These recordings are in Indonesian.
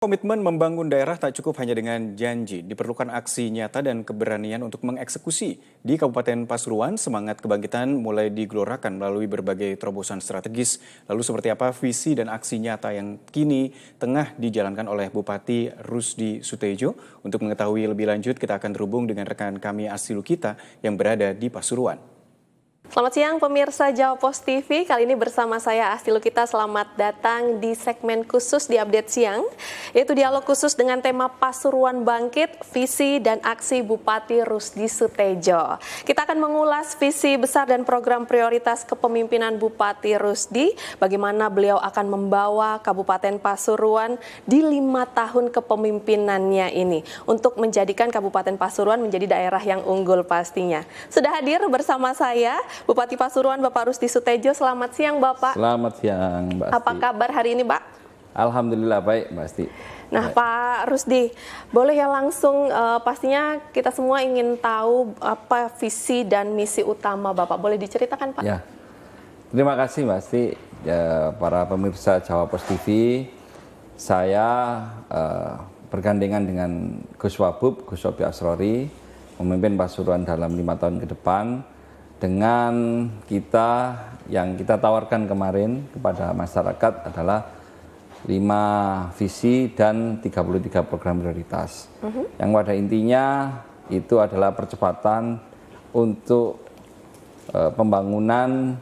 Komitmen membangun daerah tak cukup hanya dengan janji, diperlukan aksi nyata dan keberanian untuk mengeksekusi. Di Kabupaten Pasuruan, semangat kebangkitan mulai digelorakan melalui berbagai terobosan strategis. Lalu seperti apa visi dan aksi nyata yang kini tengah dijalankan oleh Bupati Rusdi Sutejo? Untuk mengetahui lebih lanjut, kita akan terhubung dengan rekan kami Asti Lukita yang berada di Pasuruan. Selamat siang pemirsa Jawa Post TV, kali ini bersama saya Asti Lukita. Selamat datang di segmen khusus di Update Siang, yaitu dialog khusus dengan tema Pasuruan Bangkit, Visi dan Aksi Bupati Rusdi Sutejo. Kita akan mengulas visi besar dan program prioritas kepemimpinan Bupati Rusdi, bagaimana beliau akan membawa Kabupaten Pasuruan di 5 tahun kepemimpinannya ini, untuk menjadikan Kabupaten Pasuruan menjadi daerah yang unggul pastinya. Sudah hadir bersama saya Bupati Pasuruan Bapak Rusdi Sutejo. Selamat siang Bapak. Selamat siang Mbak Asti. Apa kabar hari ini Pak? Alhamdulillah baik Mbak Asti. Nah Pak Rusdi, boleh ya langsung pastinya kita semua ingin tahu apa visi dan misi utama Bapak. Boleh diceritakan Pak? Ya, terima kasih Mbak Asti. Ya, para pemirsa Jawa Post TV, saya bergandengan dengan Gus Wabub, Gus Sobi Asrori, memimpin Pasuruan dalam 5 tahun ke depan. Dengan yang kita tawarkan kemarin kepada masyarakat adalah 5 visi dan 33 program prioritas. Yang pada intinya itu adalah percepatan untuk pembangunan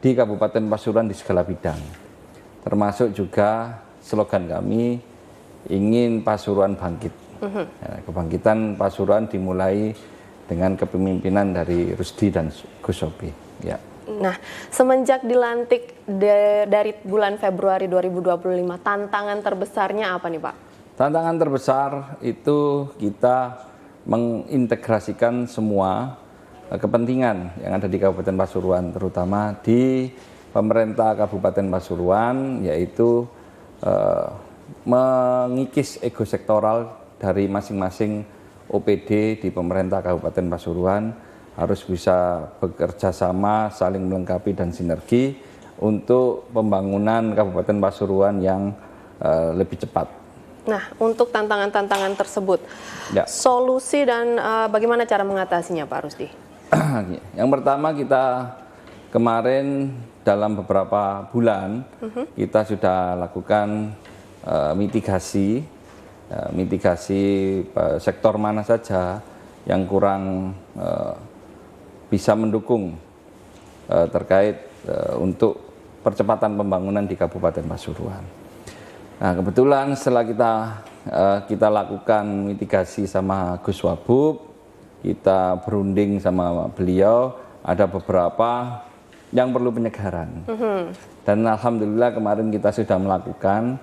di Kabupaten Pasuruan di segala bidang. Termasuk juga slogan kami, ingin Pasuruan bangkit. Kebangkitan Pasuruan dimulai dengan kepemimpinan dari Rusdi dan Gus Sobi. Ya. Nah, semenjak dilantik dari bulan Februari 2025, tantangan terbesarnya apa nih Pak? Tantangan terbesar itu kita mengintegrasikan semua kepentingan yang ada di Kabupaten Pasuruan, terutama di pemerintah Kabupaten Pasuruan, yaitu mengikis ego sektoral dari masing-masing OPD di pemerintah Kabupaten Pasuruan, harus bisa bekerja sama, saling melengkapi dan sinergi untuk pembangunan Kabupaten Pasuruan yang lebih cepat. Nah, untuk tantangan-tantangan tersebut, ya. Solusi dan bagaimana cara mengatasinya Pak Rusdi? Yang pertama, kita kemarin dalam beberapa bulan kita sudah lakukan mitigasi sektor mana saja yang kurang bisa mendukung terkait untuk percepatan pembangunan di Kabupaten Pasuruan. Nah, kebetulan setelah kita lakukan mitigasi sama Gus Wabub, kita berunding sama beliau, ada beberapa yang perlu penyegaran. Dan alhamdulillah kemarin kita sudah melakukan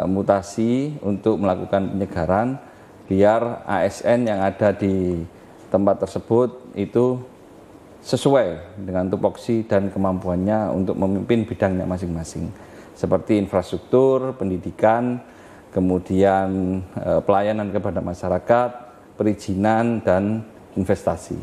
mutasi untuk melakukan penyegaran biar ASN yang ada di tempat tersebut itu sesuai dengan tupoksi dan kemampuannya untuk memimpin bidangnya masing-masing, seperti infrastruktur, pendidikan, kemudian pelayanan kepada masyarakat, perizinan, dan investasi.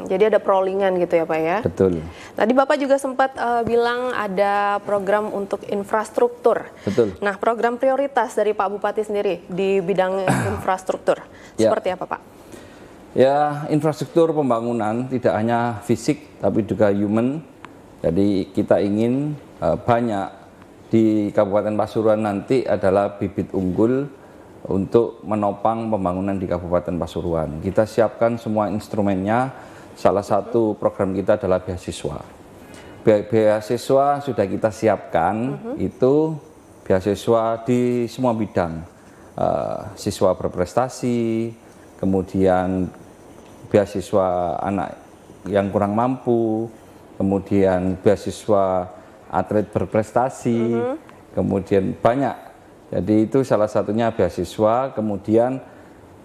Jadi ada perolingan gitu ya Pak ya? Betul. Tadi Bapak juga sempat bilang ada program untuk infrastruktur. Betul. Nah, program prioritas dari Pak Bupati sendiri di bidang infrastruktur, seperti apa Pak? Ya, infrastruktur pembangunan tidak hanya fisik tapi juga human. Jadi kita ingin banyak di Kabupaten Pasuruan nanti adalah bibit unggul untuk menopang pembangunan di Kabupaten Pasuruan. Kita siapkan semua instrumennya. Salah satu program kita adalah beasiswa. Beasiswa sudah kita siapkan, itu beasiswa di semua bidang. Siswa berprestasi, kemudian beasiswa anak yang kurang mampu, kemudian beasiswa atlet berprestasi, kemudian banyak. Jadi itu salah satunya beasiswa, kemudian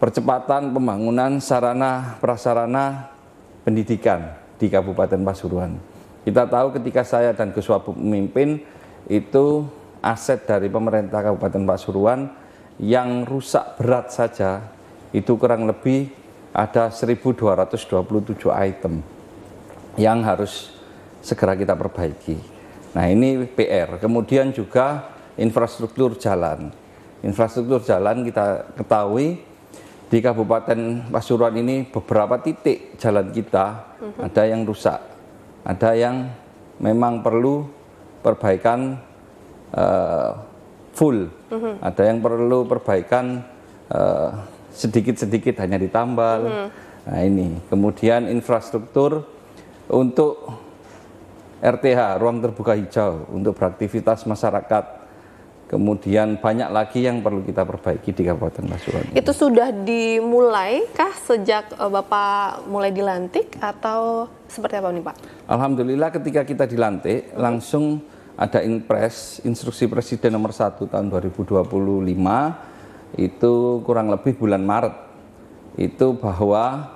percepatan pembangunan sarana prasarana pendidikan di Kabupaten Pasuruan. Kita tahu ketika saya dan Gus Wabub memimpin, itu aset dari pemerintah Kabupaten Pasuruan yang rusak berat saja, itu kurang lebih ada 1.227 item yang harus segera kita perbaiki. Nah, ini PR. Kemudian juga infrastruktur jalan. infrastruktur jalan kita ketahui di Kabupaten Pasuruan ini beberapa titik jalan kita ada yang rusak, ada yang memang perlu perbaikan full, ada yang perlu perbaikan sedikit-sedikit hanya ditambal. Nah ini, kemudian infrastruktur untuk RTH, ruang terbuka hijau untuk beraktivitas masyarakat. Kemudian banyak lagi yang perlu kita perbaiki di Kabupaten Pasuruan. Itu sudah dimulai kah sejak Bapak mulai dilantik atau seperti apa nih Pak? Alhamdulillah ketika kita dilantik langsung ada Inpres, Instruksi Presiden nomor 1 tahun 2025 itu kurang lebih bulan Maret. Itu bahwa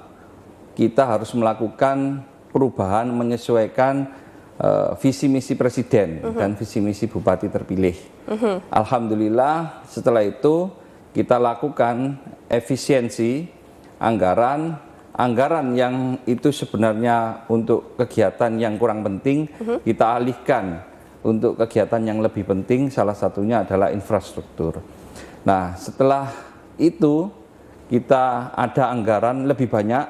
kita harus melakukan perubahan menyesuaikan visi misi presiden dan visi misi bupati terpilih. Alhamdulillah setelah itu kita lakukan efisiensi anggaran yang itu sebenarnya untuk kegiatan yang kurang penting kita alihkan untuk kegiatan yang lebih penting, salah satunya adalah infrastruktur. Nah setelah itu kita ada anggaran lebih banyak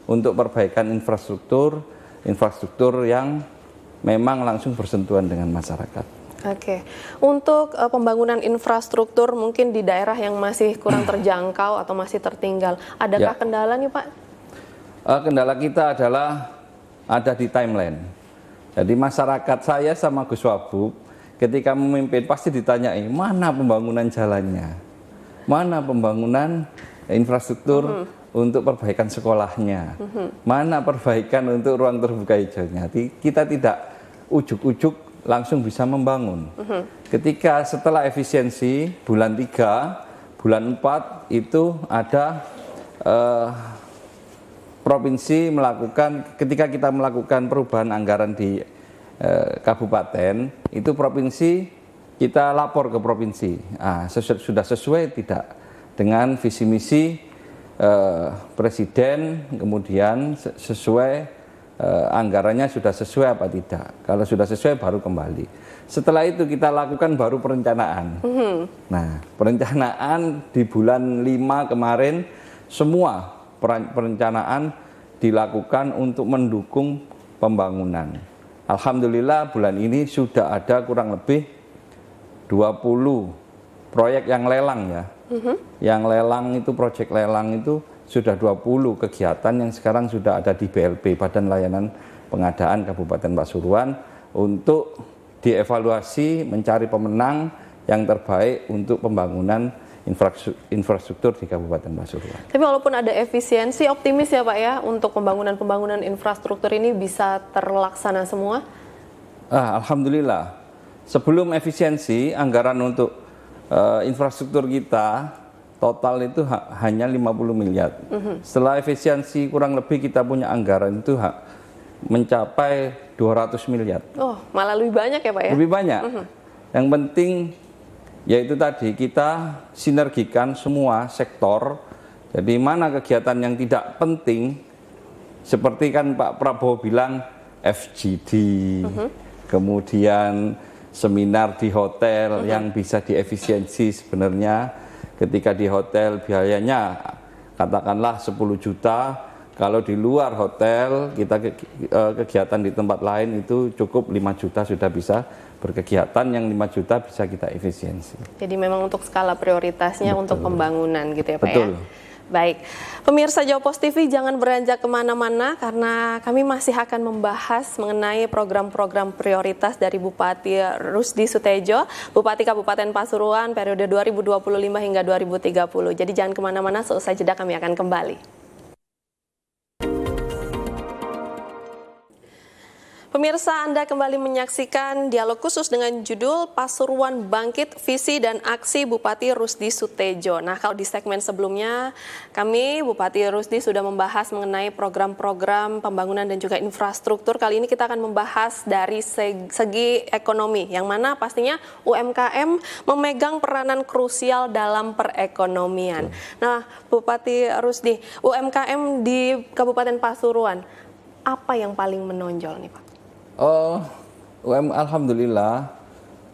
untuk perbaikan infrastruktur yang memang langsung bersentuhan dengan masyarakat. Oke, untuk pembangunan infrastruktur mungkin di daerah yang masih kurang terjangkau atau masih tertinggal, adakah kendala nih Pak? Kendala kita adalah ada di timeline. Jadi masyarakat saya sama Gus Wabub ketika memimpin pasti ditanyai mana pembangunan jalannya, mana pembangunan infrastruktur untuk perbaikan sekolahnya, mana perbaikan untuk ruang terbuka hijaunya. Kita tidak ujuk-ujuk langsung bisa membangun. Ketika setelah efisiensi bulan 3, bulan 4 itu ada provinsi melakukan, ketika kita melakukan perubahan anggaran di kabupaten, itu provinsi kita lapor ke provinsi. Sudah sesuai tidak dengan visi misi presiden, kemudian sesuai anggarannya sudah sesuai apa tidak. Kalau sudah sesuai baru kembali. Setelah itu kita lakukan baru perencanaan. Nah, perencanaan di bulan 5 kemarin semua perencanaan dilakukan untuk mendukung pembangunan. Alhamdulillah bulan ini sudah ada kurang lebih 20 proyek yang lelang ya. Yang lelang itu, proyek lelang itu sudah 20 kegiatan yang sekarang sudah ada di BLP, Badan Layanan Pengadaan Kabupaten Pasuruan, untuk dievaluasi mencari pemenang yang terbaik untuk pembangunan infrastruktur di Kabupaten Pasuruan. Tapi walaupun ada efisiensi, optimis ya Pak ya untuk pembangunan infrastruktur ini bisa terlaksana semua? Alhamdulillah. Sebelum efisiensi, anggaran untuk infrastruktur kita total itu hanya 50 miliar. Setelah efisiensi kurang lebih kita punya anggaran itu mencapai 200 miliar. Oh, malah lebih banyak ya Pak ya? Lebih banyak. Yang penting yaitu tadi kita sinergikan semua sektor. Jadi mana kegiatan yang tidak penting, seperti kan Pak Prabowo bilang FGD, kemudian seminar di hotel yang bisa diefisiensi. Sebenarnya ketika di hotel biayanya katakanlah 10 juta, kalau di luar hotel kita kegiatan di tempat lain itu cukup 5 juta sudah bisa berkegiatan, yang 5 juta bisa kita efisiensi. Jadi memang untuk skala prioritasnya untuk pembangunan gitu ya Pak Betul. ya? Baik, pemirsa Jawapos TV jangan beranjak kemana-mana karena kami masih akan membahas mengenai program-program prioritas dari Bupati Rusdi Sutejo, Bupati Kabupaten Pasuruan periode 2025 hingga 2030. Jadi jangan kemana-mana, seusai jeda kami akan kembali. Pemirsa, Anda kembali menyaksikan dialog khusus dengan judul Pasuruan Bangkit, Visi dan Aksi Bupati Rusdi Sutejo. Nah, kalau di segmen sebelumnya, kami Bupati Rusdi sudah membahas mengenai program-program pembangunan dan juga infrastruktur. Kali ini kita akan membahas dari segi ekonomi, yang mana pastinya UMKM memegang peranan krusial dalam perekonomian. Nah, Bupati Rusdi, UMKM di Kabupaten Pasuruan, apa yang paling menonjol nih Pak? Alhamdulillah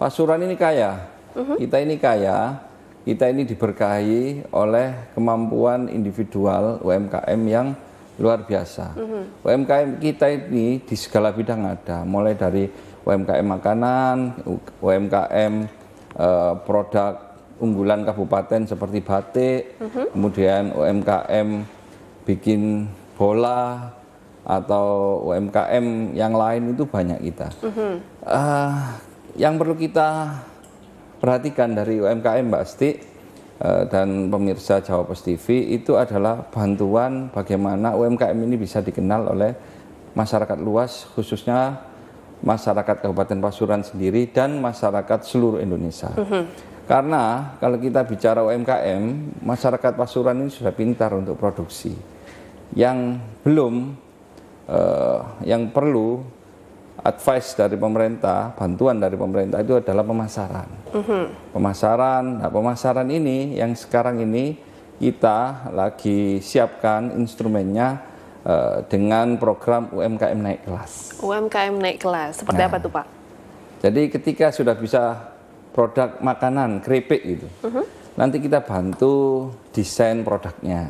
Pasuruan ini kaya, kita ini kaya kita ini diberkahi oleh kemampuan individual UMKM yang luar biasa. UMKM kita ini di segala bidang ada, mulai dari UMKM makanan, UMKM produk unggulan kabupaten seperti batik, kemudian UMKM bikin bola, atau UMKM yang lain itu banyak kita. Yang perlu kita perhatikan dari UMKM Mbak Asti dan pemirsa Jawa Post TV itu adalah bantuan bagaimana UMKM ini bisa dikenal oleh masyarakat luas, khususnya masyarakat Kabupaten Pasuruan sendiri dan masyarakat seluruh Indonesia. Karena kalau kita bicara UMKM, masyarakat Pasuruan ini sudah pintar untuk produksi. Yang belum, yang perlu advice dari pemerintah, bantuan dari pemerintah itu adalah pemasaran. Pemasaran ini yang sekarang ini kita lagi siapkan instrumennya dengan program UMKM naik kelas. UMKM naik kelas, seperti apa tuh Pak? Jadi ketika sudah bisa produk makanan, keripik gitu, nanti kita bantu desain produknya.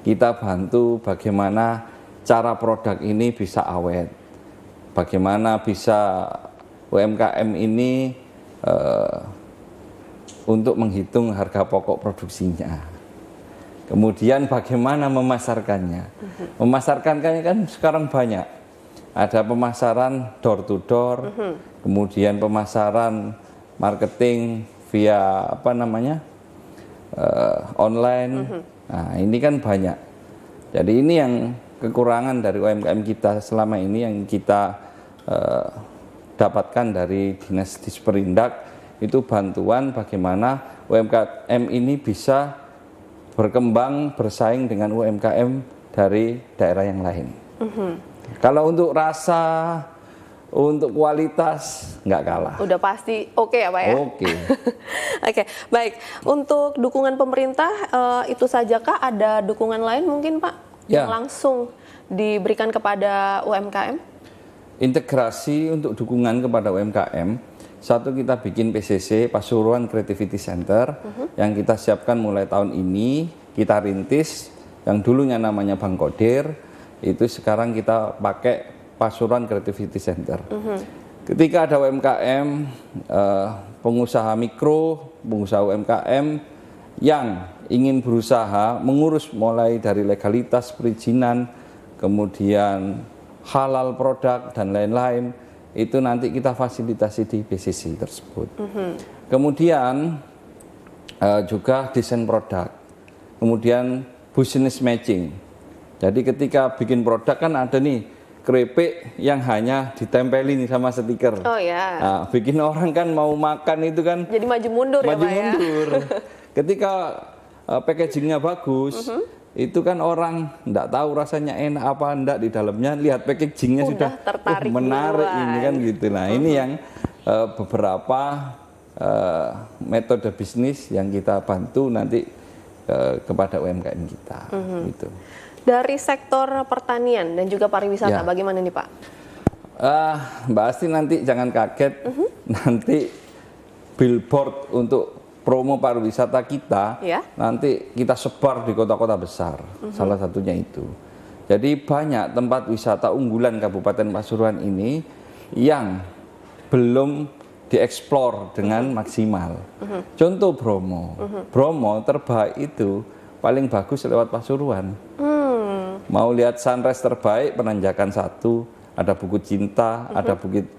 Kita bantu bagaimana cara produk ini bisa awet. Bagaimana bisa UMKM ini untuk menghitung harga pokok produksinya. Kemudian bagaimana memasarkannya. Memasarkannya kan sekarang banyak. Ada pemasaran door to door, kemudian pemasaran marketing via online. Nah, ini kan banyak. Jadi ini yang kekurangan dari UMKM kita selama ini yang kita dapatkan dari Dinas Disperindak itu bantuan bagaimana UMKM ini bisa berkembang bersaing dengan UMKM dari daerah yang lain. Kalau untuk rasa, untuk kualitas nggak kalah. Udah pasti oke ya Pak ya? Oke. Oke, baik. Untuk dukungan pemerintah itu sajakah ada dukungan lain mungkin Pak? Ya. Yang langsung diberikan kepada UMKM? Integrasi untuk dukungan kepada UMKM, satu kita bikin PCC, Pasuruan Creativity Center, yang kita siapkan mulai tahun ini, kita rintis, yang dulunya namanya Bank Kodir, itu sekarang kita pakai Pasuruan Creativity Center. Ketika ada UMKM, pengusaha mikro, pengusaha UMKM, yang ingin berusaha mengurus mulai dari legalitas perizinan, kemudian halal produk dan lain-lain, itu nanti kita fasilitasi di BCC tersebut. Kemudian juga desain produk, kemudian business matching. Jadi ketika bikin produk kan ada nih keripik yang hanya ditempelin sama stiker. Oh ya. Nah, bikin orang kan mau makan itu kan Jadi maju mundur ya Pak ya? Ketika packagingnya bagus, itu kan orang enggak tahu rasanya enak apa enggak di dalamnya, lihat packagingnya sudah tertarik menarik duluan. ini kan gitu. Nah ini yang beberapa metode bisnis yang kita bantu nanti kepada UMKM kita. Gitu. Dari sektor pertanian dan juga pariwisata, bagaimana nih Pak? Mbak Asti nanti jangan kaget, nanti billboard untuk promo pariwisata kita, nanti kita sebar di kota-kota besar, salah satunya itu. Jadi banyak tempat wisata unggulan Kabupaten Pasuruan ini yang belum dieksplor dengan maksimal. Contoh Bromo, Bromo terbaik itu paling bagus lewat Pasuruan. Mau lihat sunrise terbaik, Penanjakan 1, ada Bukit Cinta, ada Bukit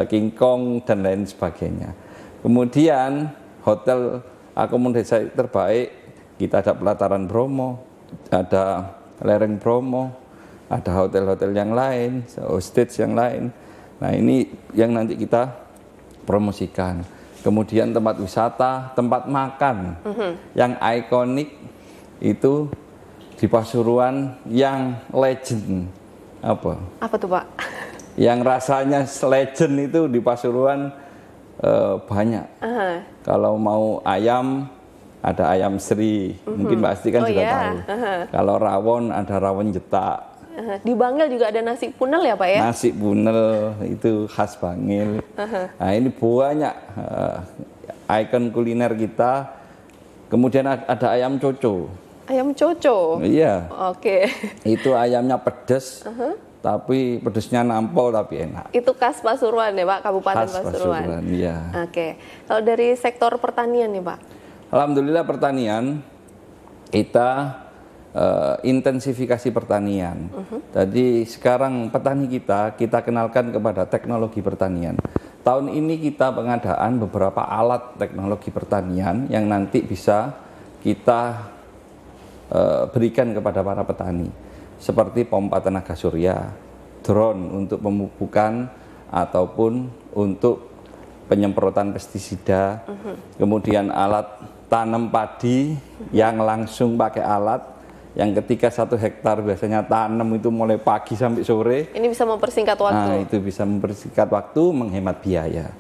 King Kong dan lain sebagainya. Kemudian hotel akomodasi terbaik, kita ada Pelataran Bromo, ada Lereng Bromo, ada hotel-hotel yang lain, hostage yang lain. Nah ini yang nanti kita promosikan. Kemudian tempat wisata, tempat makan yang ikonik itu di Pasuruan, yang legend apa? Apa tuh Pak? Yang rasanya legend itu di Pasuruan banyak. Kalau mau ayam, ada ayam Sri, mungkin Mbak Asti kan juga tahu. Kalau rawon, ada rawon jetak. Di Bangil juga ada nasi punel ya Pak ya? Nasi punel itu khas Bangil. Nah ini banyak ikon kuliner kita Kemudian ada ayam coco. Ayam coco? Iya. Oke. Itu ayamnya pedes, tapi pedesnya nampol tapi enak. Itu khas Pasuruan ya Pak, Kabupaten Khas Pasuruan? Pasuruan, iya. Oke. Kalau dari sektor pertanian nih Pak? Alhamdulillah pertanian, kita intensifikasi pertanian. Jadi sekarang petani kita kenalkan kepada teknologi pertanian. Tahun ini kita pengadaan beberapa alat teknologi pertanian yang nanti bisa kita berikan kepada para petani. Seperti pompa tenaga surya, drone untuk pemupukan ataupun untuk penyemprotan pestisida, kemudian alat tanam padi yang langsung pakai alat, yang ketika 1 hektar biasanya tanam itu mulai pagi sampai sore. Ini bisa mempersingkat waktu. Nah, itu bisa mempersingkat waktu, menghemat biaya.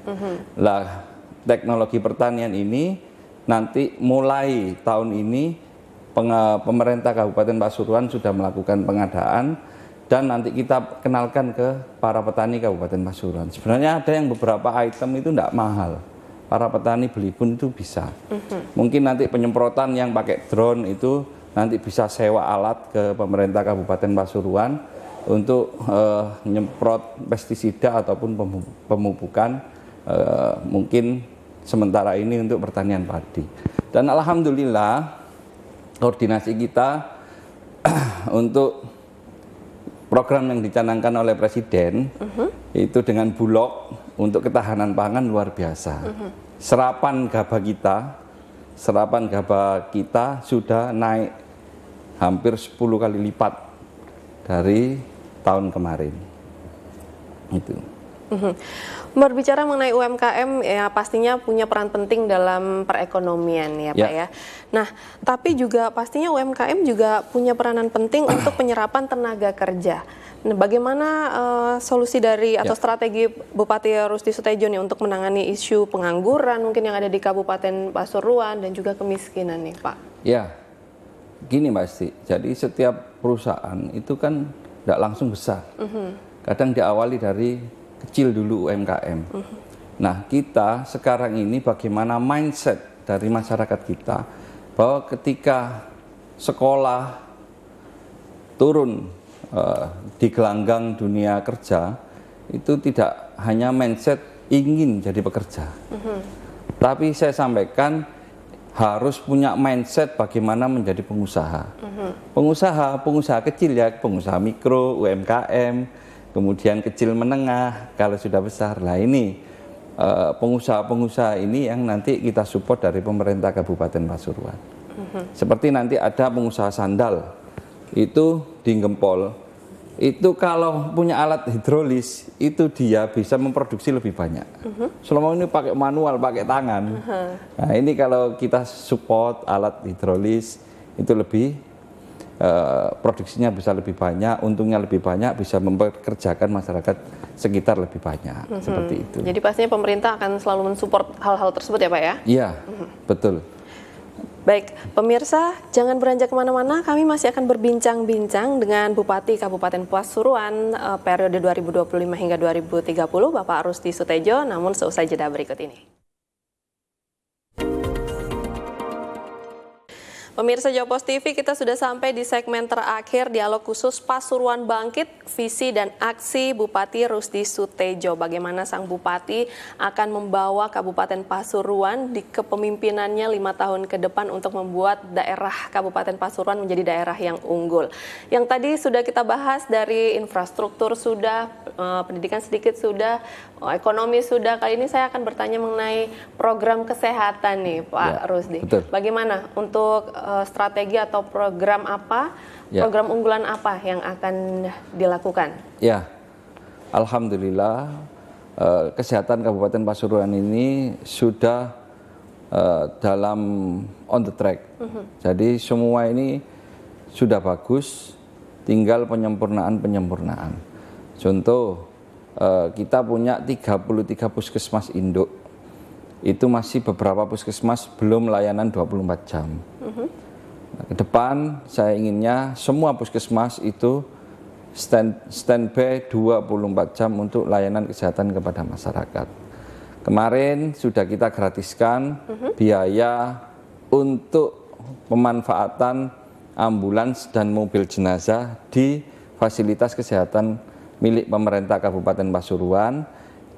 Lah, teknologi pertanian ini nanti mulai tahun ini pemerintah Kabupaten Pasuruan sudah melakukan pengadaan dan nanti kita kenalkan ke para petani Kabupaten Pasuruan. Sebenarnya ada yang beberapa item itu tidak mahal. Para petani beli pun itu bisa. Mungkin nanti penyemprotan yang pakai drone itu nanti bisa sewa alat ke pemerintah Kabupaten Pasuruan untuk menyemprot pestisida ataupun pemupukan mungkin sementara ini untuk pertanian padi. Dan alhamdulillah koordinasi kita untuk program yang dicanangkan oleh Presiden itu dengan Bulog untuk ketahanan pangan luar biasa. Serapan gabah kita sudah naik hampir 10 kali lipat dari tahun kemarin. Itu. Berbicara mengenai UMKM ya pastinya punya peran penting dalam perekonomian ya Pak ya. Nah, tapi juga pastinya UMKM juga punya peranan penting untuk penyerapan tenaga kerja. Nah, bagaimana solusi dari atau strategi Bupati Rusdi Sutejo nih untuk menangani isu pengangguran mungkin yang ada di Kabupaten Pasuruan dan juga kemiskinan nih Pak? Ya, gini Mbak Asti, jadi setiap perusahaan itu kan tidak langsung besar. Kadang diawali dari kecil dulu UMKM. Nah, kita sekarang ini bagaimana mindset dari masyarakat kita bahwa ketika sekolah turun di gelanggang dunia kerja itu tidak hanya mindset ingin jadi pekerja, tapi saya sampaikan harus punya mindset bagaimana menjadi pengusaha. Pengusaha kecil ya, pengusaha mikro, UMKM, kemudian kecil menengah, kalau sudah besar. Lah ini pengusaha-pengusaha ini yang nanti kita support dari pemerintah Kabupaten Pasuruan. Seperti nanti ada pengusaha sandal, itu di Gempol, itu kalau punya alat hidrolis, itu dia bisa memproduksi lebih banyak. Selama ini pakai manual, pakai tangan. Nah ini kalau kita support alat hidrolis, itu lebih produksinya bisa lebih banyak, untungnya lebih banyak, bisa mempekerjakan masyarakat sekitar lebih banyak, seperti itu. Jadi pastinya pemerintah akan selalu mensupport hal-hal tersebut ya Pak ya? Iya, betul. Baik, pemirsa jangan beranjak kemana-mana, kami masih akan berbincang-bincang dengan Bupati Kabupaten Pasuruan periode 2025 hingga 2030, Bapak Rusdi Sutejo, namun seusai jeda berikut ini. Pemirsa Jawpos TV, kita sudah sampai di segmen terakhir dialog khusus Pasuruan Bangkit, visi dan aksi Bupati Rusdi Sutejo. Bagaimana sang Bupati akan membawa Kabupaten Pasuruan di kepemimpinannya 5 tahun ke depan untuk membuat daerah Kabupaten Pasuruan menjadi daerah yang unggul. Yang tadi sudah kita bahas dari infrastruktur sudah, pendidikan sedikit sudah, ekonomi sudah. Kali ini saya akan bertanya mengenai program kesehatan nih Pak Rusdi. Betul. Bagaimana untuk strategi atau program apa, program unggulan apa yang akan dilakukan? Ya, alhamdulillah kesehatan Kabupaten Pasuruan ini sudah dalam on the track. Jadi semua ini sudah bagus, tinggal penyempurnaan. Contoh, kita punya 33 puskesmas induk. Itu masih beberapa puskesmas belum layanan 24 jam. Nah, ke depan saya inginnya semua puskesmas itu standby 24 jam untuk layanan kesehatan kepada masyarakat. Kemarin sudah kita gratiskan biaya untuk pemanfaatan ambulans dan mobil jenazah di fasilitas kesehatan milik pemerintah Kabupaten Pasuruan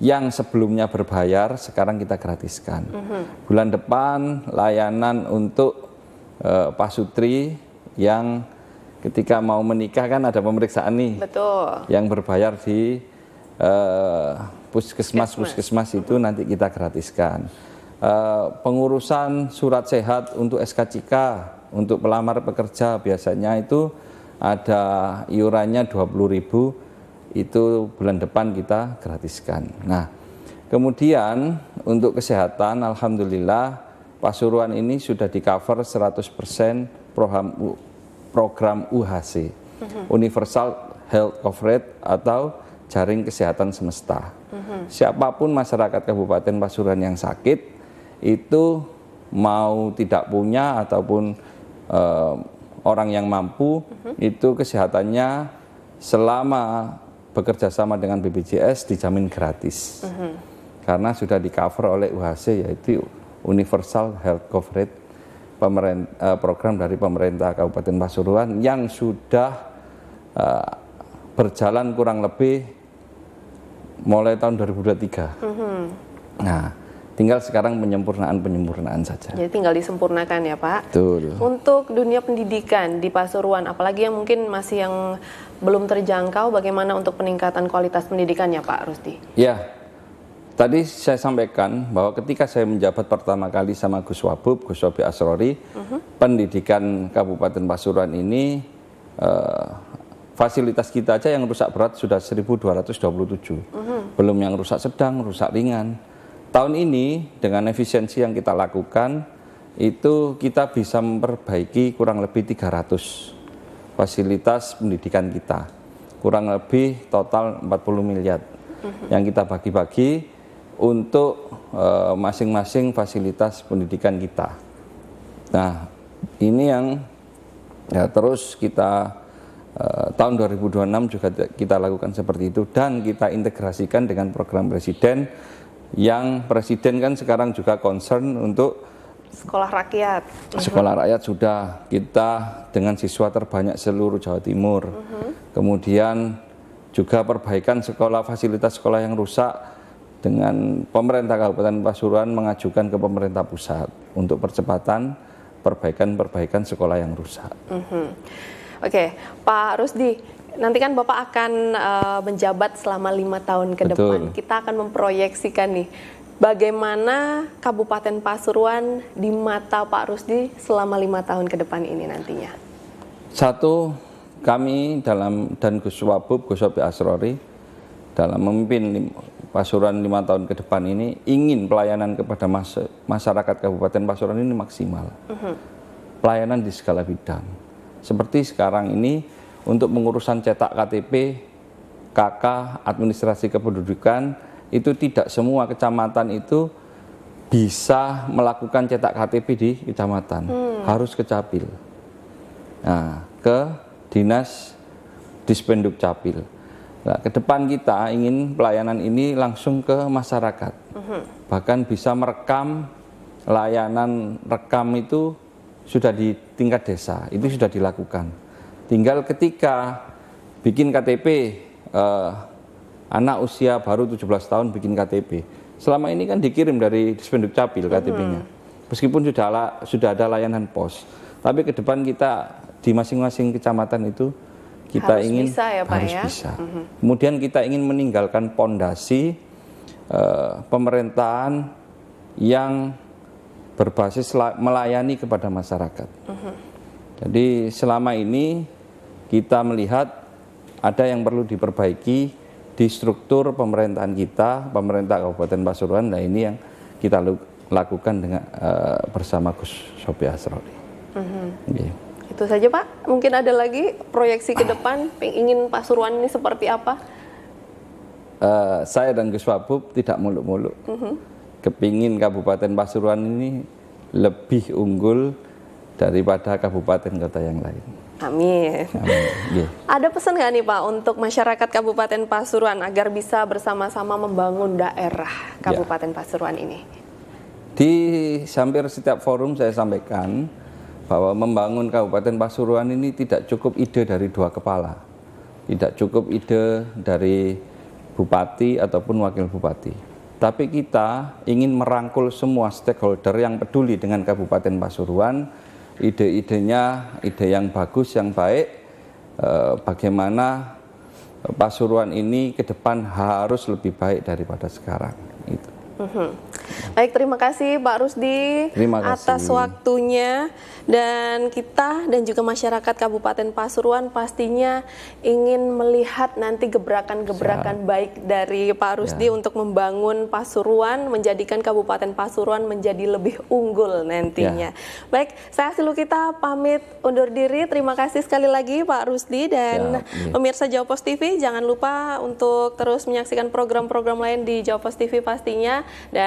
yang sebelumnya berbayar, sekarang kita gratiskan. Bulan depan layanan untuk pasutri yang ketika mau menikah kan ada pemeriksaan nih. Betul. Yang berbayar di puskesmas itu nanti kita gratiskan. Pengurusan surat sehat untuk SKCK untuk pelamar pekerja biasanya itu ada iurannya 20.000, itu bulan depan kita gratiskan. Nah, kemudian untuk kesehatan alhamdulillah Pasuruan ini sudah di cover 100% program UHC, Universal Health Coverage atau jaring kesehatan semesta. Siapapun masyarakat Kabupaten Pasuruan yang sakit itu mau tidak punya ataupun orang yang mampu itu kesehatannya selama bekerja sama dengan BPJS dijamin gratis. Karena sudah di cover oleh UHC, yaitu Universal Health Coverage, program dari pemerintah Kabupaten Pasuruan yang sudah berjalan kurang lebih mulai tahun 2023. Nah, tinggal sekarang penyempurnaan saja. Jadi tinggal disempurnakan ya Pak. Betul. Untuk dunia pendidikan di Pasuruan, apalagi yang mungkin masih yang belum terjangkau, bagaimana untuk peningkatan kualitas pendidikannya Pak Rusdi? Ya, tadi saya sampaikan bahwa ketika saya menjabat pertama kali sama Gus Wabub, Gus Wabi Asrori, pendidikan Kabupaten Pasuruan ini fasilitas kita aja yang rusak berat sudah 1.227, belum yang rusak sedang, rusak ringan. Tahun ini dengan efisiensi yang kita lakukan itu kita bisa memperbaiki kurang lebih 300 fasilitas pendidikan kita, kurang lebih total 40 miliar yang kita bagi-bagi untuk masing-masing fasilitas pendidikan kita. Nah, ini yang ya, terus kita tahun 2026 juga kita lakukan seperti itu, dan kita integrasikan dengan program Presiden, yang Presiden kan sekarang juga concern untuk sekolah rakyat. Sekolah rakyat sudah kita dengan siswa terbanyak seluruh Jawa Timur. Kemudian juga perbaikan sekolah, fasilitas sekolah yang rusak, dengan pemerintah Kabupaten Pasuruan mengajukan ke pemerintah pusat untuk percepatan perbaikan sekolah yang rusak. Oke, Pak Rusdi, nanti kan Bapak akan menjabat selama 5 tahun ke depan. Kita akan memproyeksikan nih, bagaimana Kabupaten Pasuruan di mata Pak Rusdi selama 5 tahun ke depan ini nantinya? Satu, kami dan Gus Wabub, Gus Wabi Asrori dalam memimpin Pasuruan 5 tahun ke depan ini ingin pelayanan kepada masyarakat Kabupaten Pasuruan ini maksimal. Pelayanan di segala bidang. Seperti sekarang ini untuk pengurusan cetak KTP, KK, administrasi kependudukan, itu tidak semua kecamatan itu bisa melakukan cetak KTP di kecamatan, harus ke Capil. Nah, ke Dinas Dispenduk Capil. Nah, ke depan kita ingin pelayanan ini langsung ke masyarakat. Bahkan bisa merekam, layanan rekam itu sudah di tingkat desa, itu sudah dilakukan. Tinggal ketika bikin KTP, anak usia baru 17 tahun bikin KTP. Selama ini kan dikirim dari Dispenduk Capil KTP-nya. Meskipun sudah ada layanan pos. Tapi ke depan kita di masing-masing kecamatan itu kita harus ingin bisa ya, Pak, harus ya? bisa. Kemudian kita ingin meninggalkan pondasi pemerintahan yang berbasis melayani kepada masyarakat. Jadi selama ini kita melihat ada yang perlu diperbaiki di struktur pemerintahan kita, pemerintah Kabupaten Pasuruan. Nah, ini yang kita lakukan dengan bersama Gus Wabi Asrori. Itu saja Pak. Mungkin ada lagi proyeksi ke depan, ingin Pasuruan ini seperti apa? Saya dan Gus Wabub tidak muluk-muluk. Kepingin Kabupaten Pasuruan ini lebih unggul daripada kabupaten kota yang lain. Amin. Yeah. Ada pesan nggak nih Pak untuk masyarakat Kabupaten Pasuruan agar bisa bersama-sama membangun daerah Kabupaten Pasuruan ini? Di hampir setiap forum saya sampaikan bahwa membangun Kabupaten Pasuruan ini tidak cukup ide dari 2 kepala. Tidak cukup ide dari bupati ataupun wakil bupati. Tapi kita ingin merangkul semua stakeholder yang peduli dengan Kabupaten Pasuruan, ide-idenya, ide yang bagus, yang baik, bagaimana Pasuruan ini ke depan harus lebih baik daripada sekarang. Itu. Baik, terima kasih Pak Rusdi atas waktunya, dan kita dan juga masyarakat Kabupaten Pasuruan pastinya ingin melihat nanti gebrakan-gebrakan baik dari Pak Rusdi untuk membangun Pasuruan, menjadikan Kabupaten Pasuruan menjadi lebih unggul nantinya. Baik, saya Silukita pamit undur diri. Terima kasih sekali lagi Pak Rusdi, dan pemirsa Jawa Post TV jangan lupa untuk terus menyaksikan program-program lain di Jawa Post TV pastinya. Dan